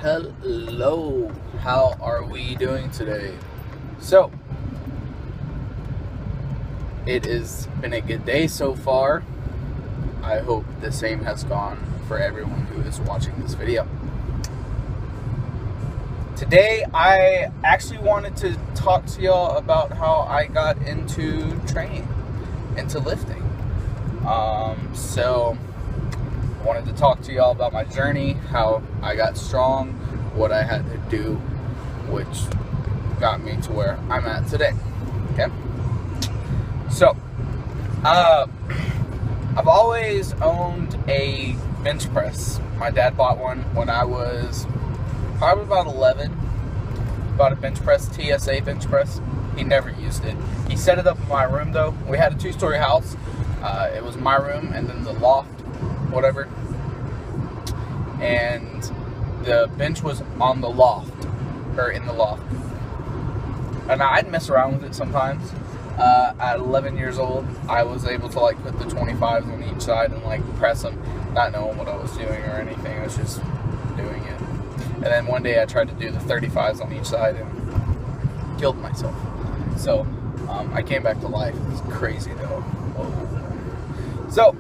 Hello, how are we doing today? So, it has been a good day so far. I hope the same has gone for everyone who is watching this video. Today, I actually wanted to talk to y'all about how I got into training, into lifting. So, I wanted to talk to y'all about my journey, how I got strong, what I had to do, which got me to where I'm at today. Okay? So, I've always owned a bench press. My dad bought one when I was probably about 11. Bought a bench press, TSA bench press. He never used it. He set it up in my room though. We had a 2-story house. It was my room and then the loft, whatever. And the bench was on the loft, or in the loft. And I'd mess around with it sometimes. At 11 years old, I was able to like put the 25s on each side and like press them, not knowing what I was doing or anything. I was just doing it. And then one day I tried to do the 35s on each side and killed myself. So I came back to life. It was crazy though. Whoa. So,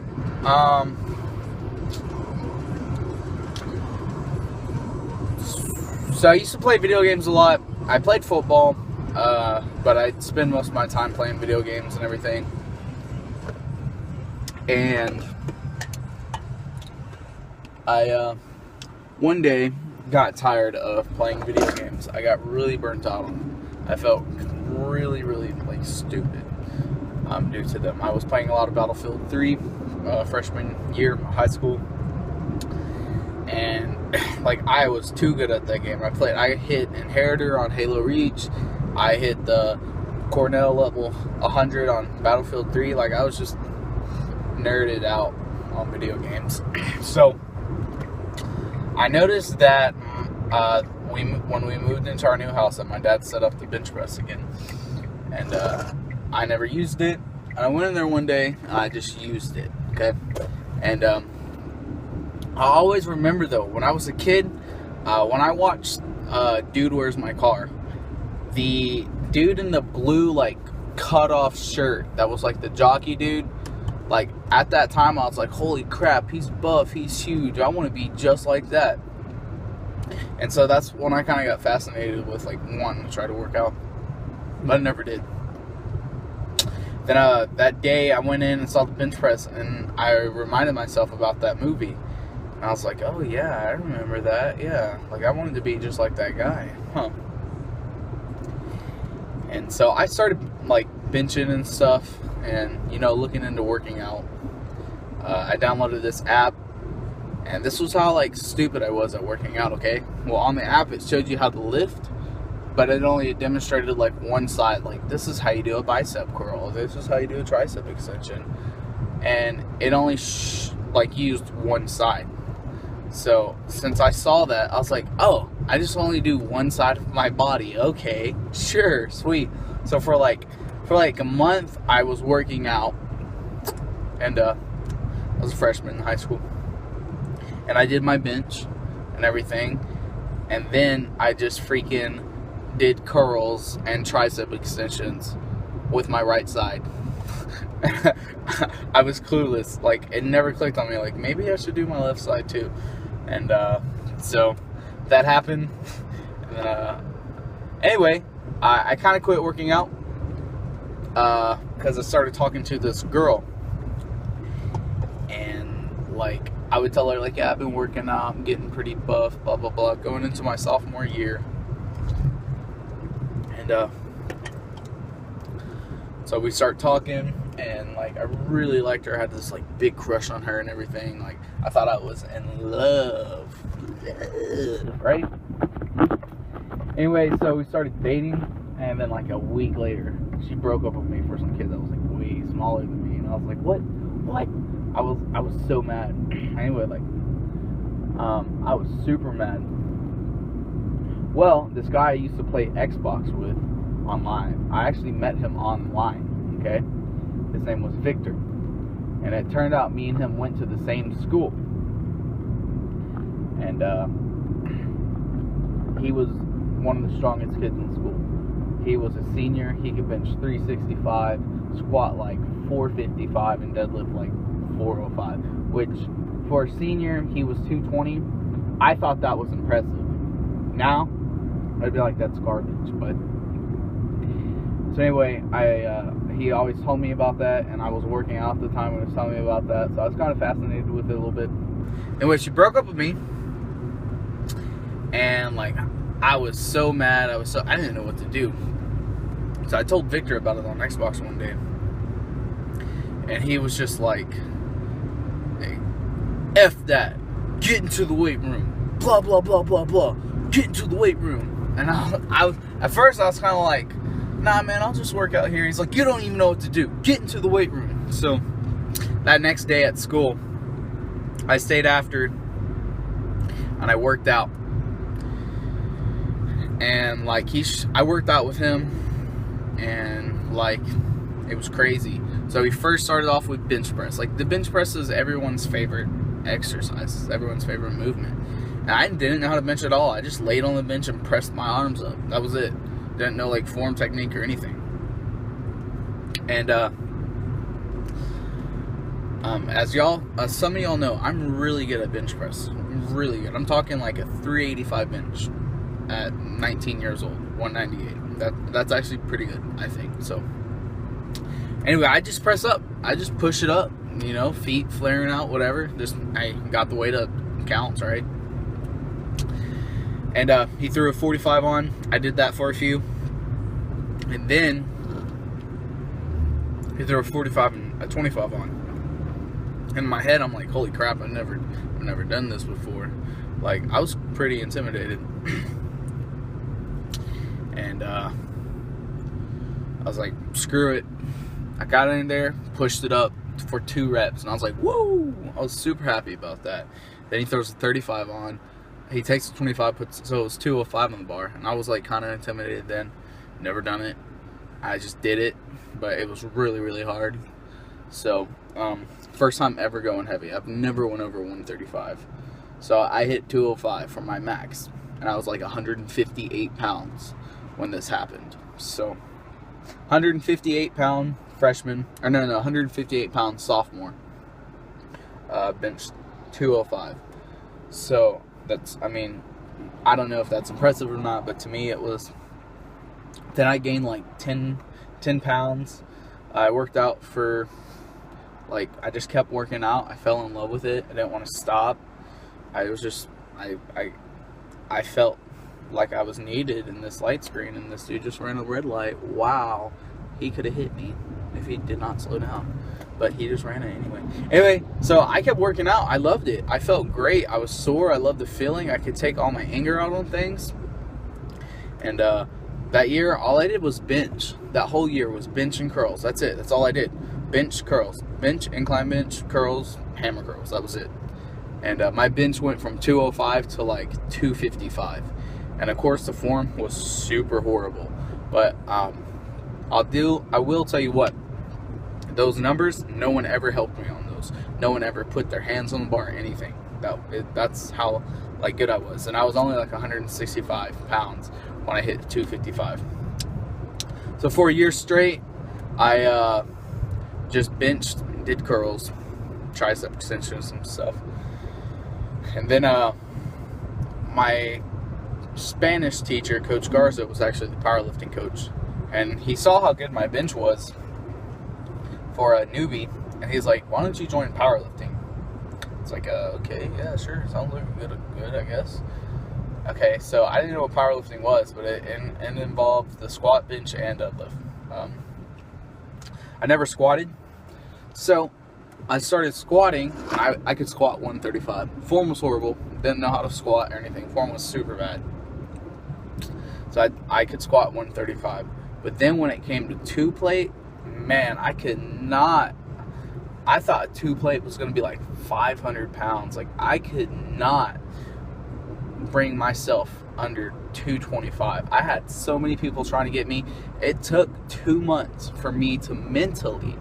I used to play video games a lot. I played football, but I'd spend most of my time playing video games and everything. And I, one day, got tired of playing video games. I got really burnt out on them. I felt really, like, stupid due to them. I was playing a lot of Battlefield 3, freshman year of high school. And like I was too good at that game. I hit Inheritor on Halo Reach. I hit the Cornell level 100 on Battlefield 3. Like I was just nerded out on video games. So I noticed that when we moved into our new house, that my dad set up the bench press again, and I never used it. And I went in there one day and I just used it. Okay, and I always remember though, when I was a kid, when I watched Dude, Where's My Car, the dude in the blue like cut off shirt that was like the jockey dude, like at that time I was like, holy crap, he's buff, he's huge, I want to be just like that. And so that's when I kind of got fascinated with like wanting to try to work out, but I never did. Then that day I went in and saw the bench press and I reminded myself about that movie. And I was like, oh yeah, I remember that, yeah. Like, I wanted to be just like that guy, huh. And so I started, like, benching and stuff, and, you know, looking into working out. I downloaded this app, and this was how, like, stupid I was at working out, okay? Well, on the app, it showed you how to lift, but it only demonstrated, like, one side. Like, this is how you do a bicep curl. This is how you do a tricep extension. And it only, used one side. So, since I saw that, I was like, oh, I just only do one side of my body. Okay, sure, sweet. So, for like a month, I was working out. And, I was a freshman in high school. And I did my bench and everything. And then I just freaking did curls and tricep extensions with my right side. I was clueless. Like, it never clicked on me. Like, maybe I should do my left side too. And so that happened. And, anyway, I kind of quit working out because I started talking to this girl. And like I would tell her like, yeah, I've been working out, I'm getting pretty buff, blah blah blah, going into my sophomore year. And so we start talking. And like I really liked her. I had this like big crush on her and everything. Like I thought I was in love, right? Anyway, so we started dating, and then like a week later, she broke up with me for some kid that was like way smaller than me, and I was like, what? I was so mad. Anyway, like I was super mad. Well, this guy I used to play Xbox with online, I actually met him online. Okay. His name was Victor. And it turned out me and him went to the same school. And he was one of the strongest kids in school. He was a senior. He could bench 365, squat like 455, and deadlift like 405, which for a senior, he was 220. I thought that was impressive. Now, I'd be like, that's garbage. But so anyway, he always told me about that, and I was working out at the time when he was telling me about that, so I was kind of fascinated with it a little bit. Anyway, she broke up with me, and like, I was so mad. I didn't know what to do. So I told Victor about it on Xbox one day, and he was just like, hey, F that, get into the weight room, blah blah blah blah blah, get into the weight room. And I at first I was kind of like, nah man, I'll just work out here. He's like, you don't even know what to do, get into the weight room. So that next day at school, I stayed after and I worked out, and like I worked out with him, and like it was crazy. So he first started off with bench press. Like, the bench press is everyone's favorite exercise, it's everyone's favorite movement. And I didn't know how to bench at all. I just laid on the bench and pressed my arms up. That was it. Didn't know like form, technique, or anything. And as some of y'all know, I'm really good at bench press. I'm really good. I'm talking like a 385 bench at 19 years old, 198. That's actually pretty good, I think. So anyway, I just press up. I just push it up, you know, feet flaring out, whatever. Just, I got the weight up, counts, right? And he threw a 45 on. I did that for a few. And then he threw a 45 and a 25 on. In my head, I'm like, holy crap, I've never done this before. Like, I was pretty intimidated. And I was like, screw it. I got in there, pushed it up for 2 reps, and I was like, whoa! I was super happy about that. Then he throws a 35 on. He takes the 25, so it was 205 on the bar, and I was like kind of intimidated then. Never done it. I just did it, but it was really, really hard. So, first time ever going heavy. I've never went over 135. So I hit 205 for my max, and I was like 158 pounds when this happened. So 158 pound freshman, or no, 158 pound sophomore, benched 205. So that's, I mean, I don't know if that's impressive or not, but to me it was. Then I gained like 10 pounds. I worked out for, like, I just kept working out. I fell in love with it. I didn't want to stop. I was just, I felt like I was needed in this light screen, and this dude just ran a red light. Wow, he could have hit me if he did not slow down, but he just ran it anyway. Anyway, so I kept working out. I loved it. I felt great. I was sore. I loved the feeling. I could take all my anger out on things. And that year, all I did was bench. That whole year was bench and curls. That's it. That's all I did. Bench, curls. Bench, incline bench, curls, hammer curls. That was it. And my bench went from 205 to like 255. And of course, the form was super horrible. But I will tell you what. Those numbers, no one ever helped me on those. No one ever put their hands on the bar or anything. That's how like good I was. And I was only like 165 pounds when I hit 255. So for a year straight, I just benched, did curls, tricep extensions and stuff. And then my Spanish teacher, Coach Garza, was actually the powerlifting coach. And he saw how good my bench was for a newbie. And he's like, why don't you join powerlifting? It's like, okay, yeah, sure. Sounds like good, I guess. Okay, so I didn't know what powerlifting was, but it involved the squat, bench, and deadlift. I never squatted, so I started squatting. I could squat 135. Form was horrible. Didn't know how to squat or anything. Form was super bad. So I could squat 135. But then when it came to 2-plate, man, I could not. I thought 2-plate was going to be like 500 pounds. Like, I could not bring myself under 225. I had so many people trying to get me. It took 2 months for me to mentally,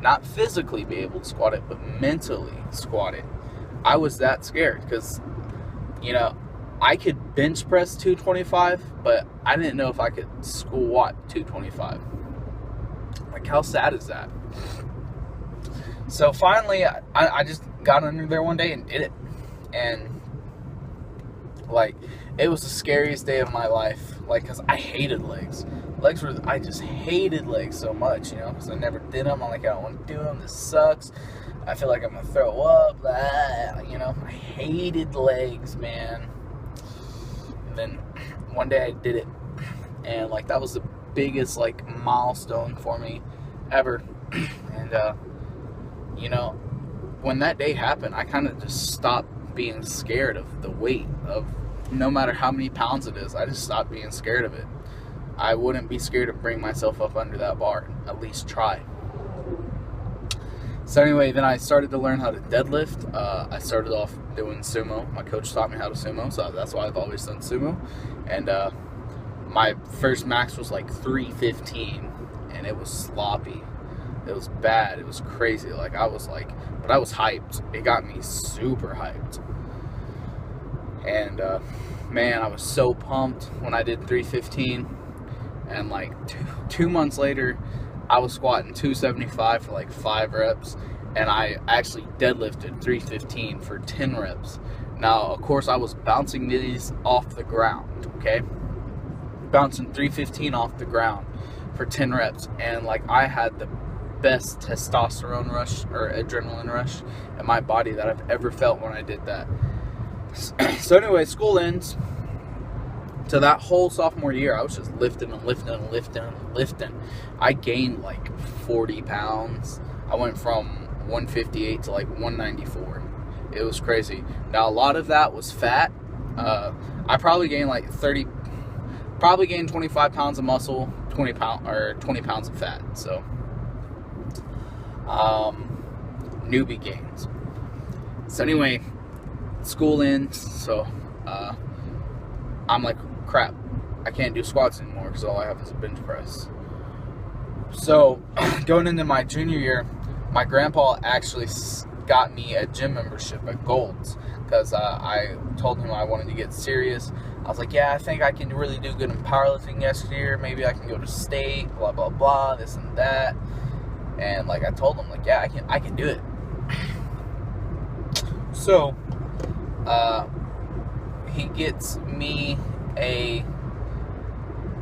not physically be able to squat it, but mentally squat it. I was that scared because, you know, I could bench press 225, but I didn't know if I could squat 225. Like, how sad is that? So finally, I just got under there one day and did it. And, like, it was the scariest day of my life. Like, because I hated legs. I just hated legs so much, you know, because I never did them. I'm like, I don't want to do them. This sucks. I feel like I'm going to throw up. Blah, you know, I hated legs, man. And then one day I did it. And, like, that was the biggest, like, milestone for me ever. And, you know, when that day happened, I kind of just stopped being scared of the weight of no matter how many pounds it is. I just stopped being scared of it. I wouldn't be scared to bring myself up under that bar, at least try. So anyway, then I started to learn how to deadlift. I started off doing sumo. My coach taught me how to sumo, so that's why I've always done sumo. And my first max was like 315, and it was sloppy. It was bad. It was crazy. Like, I was hyped. It got me super hyped. And man, I was so pumped when I did 315. And like two months later, I was squatting 275 for like 5 reps, and I actually deadlifted 315 for 10 reps. Now, of course, I was bouncing these off the ground, okay? Bouncing 315 off the ground for 10 reps, and like, I had the best testosterone rush or adrenaline rush in my body that I've ever felt when I did that. So anyway, school ends. So that whole sophomore year, I was just lifting and lifting and lifting and lifting. I gained like 40 pounds. I went from 158 to like 194. It was crazy. Now, a lot of that was fat. I probably gained like 25 pounds of muscle, 20 pounds of fat. So, newbie gains. So anyway, school ends. So, I'm like, crap, I can't do squats anymore because all I have is a bench press. So, going into my junior year, my grandpa actually got me a gym membership at Gold's because I told him I wanted to get serious. I was like, yeah, I think I can really do good in powerlifting next year. Maybe I can go to state, blah, blah, blah, this and that. And, like, I told him, like, yeah, I can do it. So, he gets me a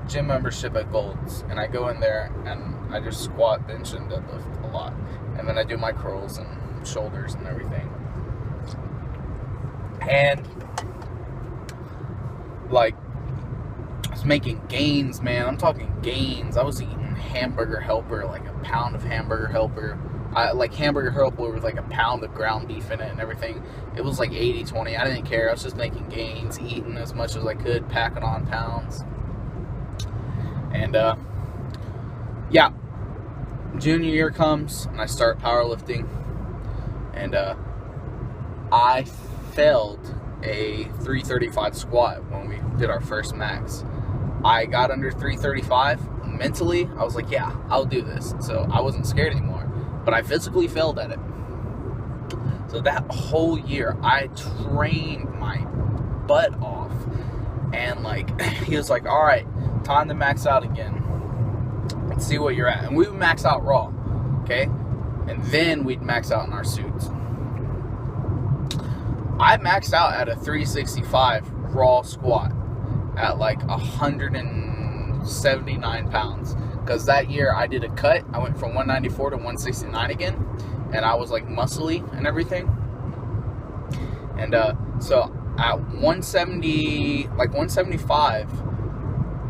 gym membership at Gold's, and I go in there and I just squat, bench, and deadlift a lot, and then I do my curls and shoulders and everything. And like, I was making gains, man. I'm talking gains. I was eating hamburger helper, like a pound of hamburger helper. Like hamburger helper with like a pound of ground beef in it and everything. It was like 80-20. I didn't care. I was just making gains, eating as much as I could, packing on pounds. And yeah, junior year comes and I start powerlifting, and I failed a 335 squat when we did our first max. I got under 335 mentally. I was like, yeah, I'll do this. So I wasn't scared anymore. But I physically failed at it. So that whole year, I trained my butt off. And like, he was like, all right, time to max out again. Let's see what you're at. And we would max out raw, okay? And then we'd max out in our suits. I maxed out at a 365 raw squat at like 179 pounds. Because that year I did a cut. I went from 194 to 169 again. And I was like muscly and everything. And so at 170, like 175,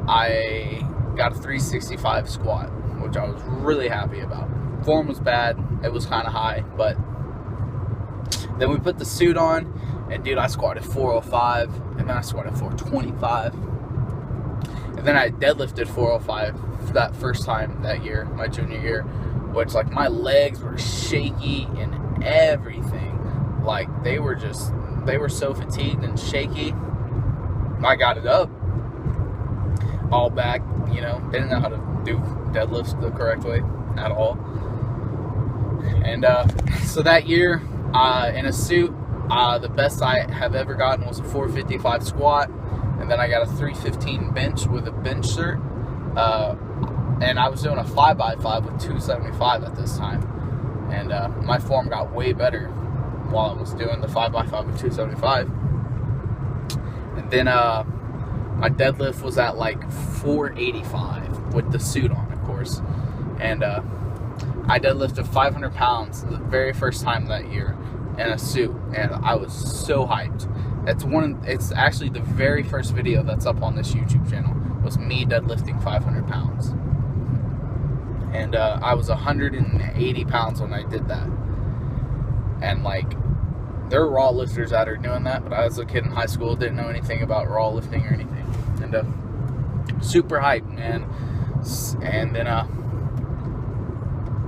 I got a 365 squat, which I was really happy about. Form was bad. It was kind of high. But then we put the suit on. And dude, I squatted 405. And then I squatted 425. And then I deadlifted 405 for that first time that year, my junior year, which like my legs were shaky and everything. Like they were so fatigued and shaky. I got it up all back, you know, didn't know how to do deadlifts the correct way at all. And so that year, in a suit, The best I have ever gotten was a 455 squat, and then I got a 315 bench with a bench cert. And I was doing a 5x5 with 275 at this time. And my form got way better while I was doing the 5x5 with 275. And then my deadlift was at like 485 with the suit on, of course. And I deadlifted 500 pounds the very first time that year in a suit, and I was so hyped. It's actually the very first video that's up on this YouTube channel was me deadlifting 500 pounds. And I was 180 pounds when I did that. And like, there are raw lifters out there doing that, but I was a kid in high school, didn't know anything about raw lifting or anything. And super hyped, man. And then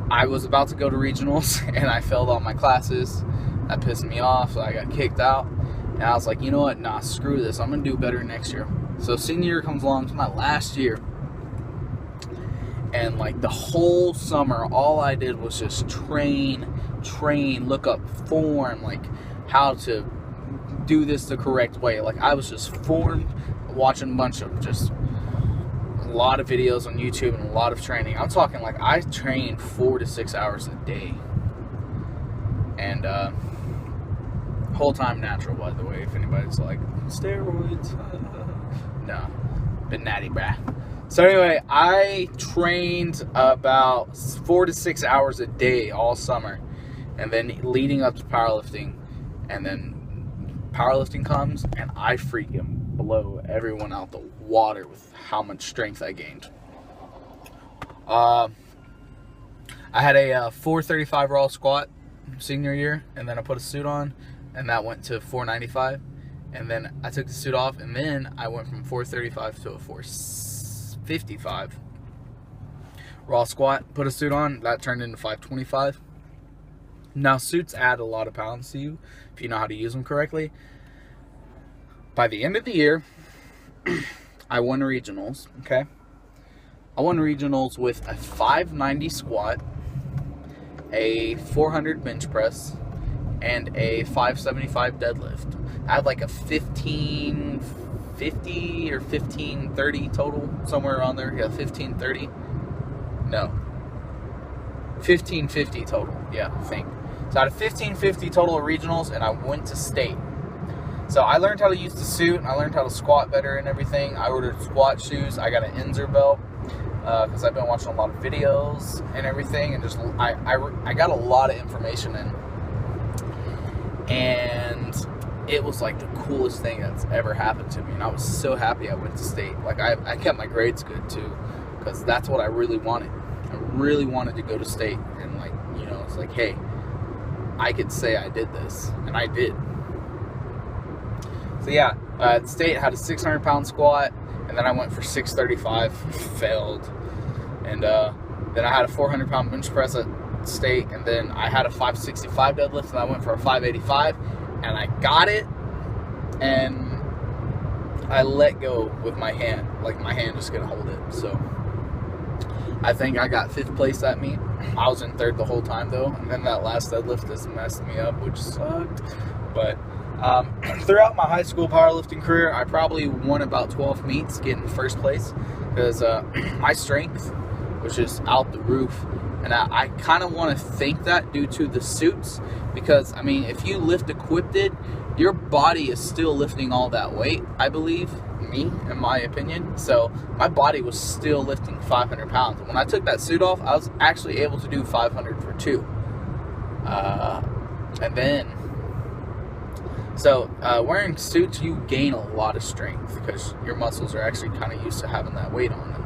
I was about to go to regionals, and I failed all my classes. That pissed me off, so I got kicked out. And I was like, you know what? Nah, screw this. I'm going to do better next year. So senior year comes along. It's my last year. And like the whole summer, all I did was just train, look up form, like how to do this the correct way. Like I was just formed, watching a bunch of just a lot of videos on YouTube and a lot of training. I'm talking like I trained 4 to 6 hours a day. And whole time natural, by the way, if anybody's like, steroids. No, been natty, brah. So anyway, I trained about 4 to 6 hours a day all summer, and then leading up to powerlifting, and then powerlifting comes, and I freaking blow everyone out the water with how much strength I gained. I had a 435 raw squat senior year, and then I put a suit on, and that went to 495, and then I took the suit off, and then I went from 435 to a 455 raw squat, put a suit on, that turned into 525. Now suits add a lot of pounds to you if you know how to use them correctly. By the end of the year, I won regionals, okay? I won regionals with a 590 squat, a 400 bench press, and a 575 deadlift. I had like a 1550 or 1530 total, somewhere around there. Yeah, 1530. No. 1550 total, yeah, I think. So I had a 1550 total of regionals, and I went to state. So I learned how to use the suit, and I learned how to squat better and everything. I ordered squat shoes. I got an Inzer belt because I've been watching a lot of videos and everything, and just I got a lot of information in. And it was like the coolest thing that's ever happened to me, and I was so happy I went to state. Like I kept my grades good too, because that's what I really wanted. I really wanted to go to state, and like, you know, it's like, hey, I could say I did this, and I did. So yeah, at state I had a 600 pound squat, and then I went for 635, failed, and then I had a 400 pound bench press at state, and then I had a 565 deadlift, and I went for a 585, and I got it, and I let go with my hand, like my hand just couldn't hold it. So I think I got 5th place at meet. I was in 3rd the whole time though, and then that last deadlift just messed me up, which sucked. But throughout my high school powerlifting career, I probably won about 12 meets getting 1st place, because my strength was just out the roof. And I kind of want to think that due to the suits, because I mean, if you lift equipped, your body is still lifting all that weight, I believe, in my opinion. So my body was still lifting 500 pounds. When I took that suit off, I was actually able to do 500 for 2. And then, so wearing suits, you gain a lot of strength because your muscles are actually kind of used to having that weight on them.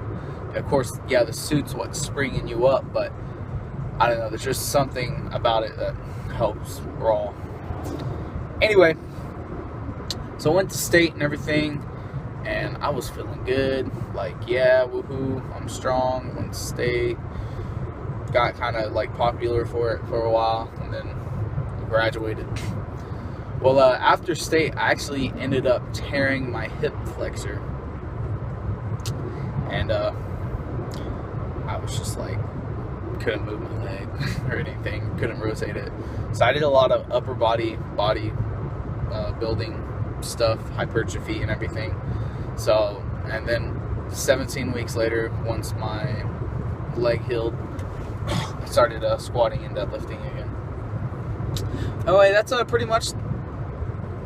And of course, yeah, the suit's what's springing you up, but I don't know, there's just something about it that helps raw. Anyway, so I went to state and everything, and I was feeling good. Like, yeah, woohoo, I'm strong. Went to state, got kind of like popular for it for a while, and then graduated. Well, after state, I actually ended up tearing my hip flexor, and I was just like, couldn't move my leg or anything, couldn't rotate it. So I did a lot of upper body building stuff, hypertrophy and everything. So, and then 17 weeks later, once my leg healed, I started squatting and deadlifting again. Anyway, that's pretty much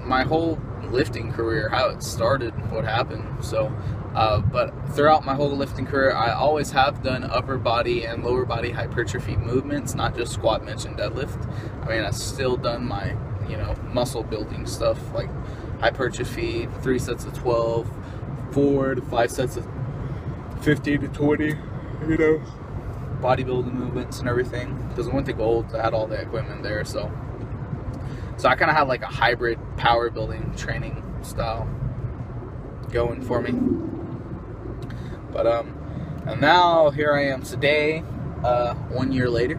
my whole lifting career, how it started, what happened. So, but throughout my whole lifting career, I always have done upper body and lower body hypertrophy movements, not just squat, bench, and deadlift. I mean, I've still done my, muscle building stuff like hypertrophy, 3 sets of 12, 4 to 5 sets of 15 to 20, bodybuilding movements and everything. Because I went to Gold, I had all the equipment there, so I kind of had like a hybrid power building training style going for me. But and now here I am today, 1 year later,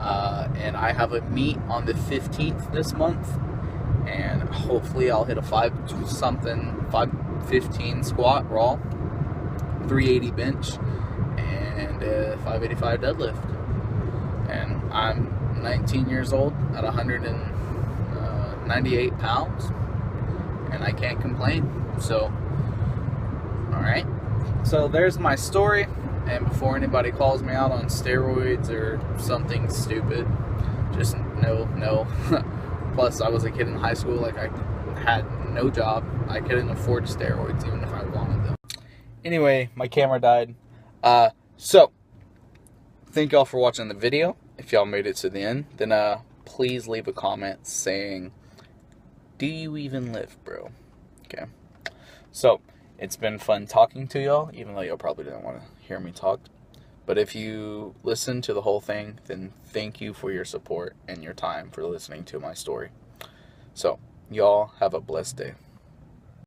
and I have a meet on the 15th this month, and hopefully I'll hit a 515 squat raw, 380 bench, and a 585 deadlift. And I'm 19 years old at 198 pounds, and I can't complain. So, alright. So there's my story, and before anybody calls me out on steroids or something stupid, just no. Plus, I was a kid in high school, like I had no job. I couldn't afford steroids even if I wanted them. Anyway, my camera died. So, thank y'all for watching the video. If y'all made it to the end, then please leave a comment saying, do you even live, bro? Okay. So, it's been fun talking to y'all, even though y'all probably didn't want to hear me talk. But if you listen to the whole thing, then thank you for your support and your time for listening to my story. So, y'all have a blessed day.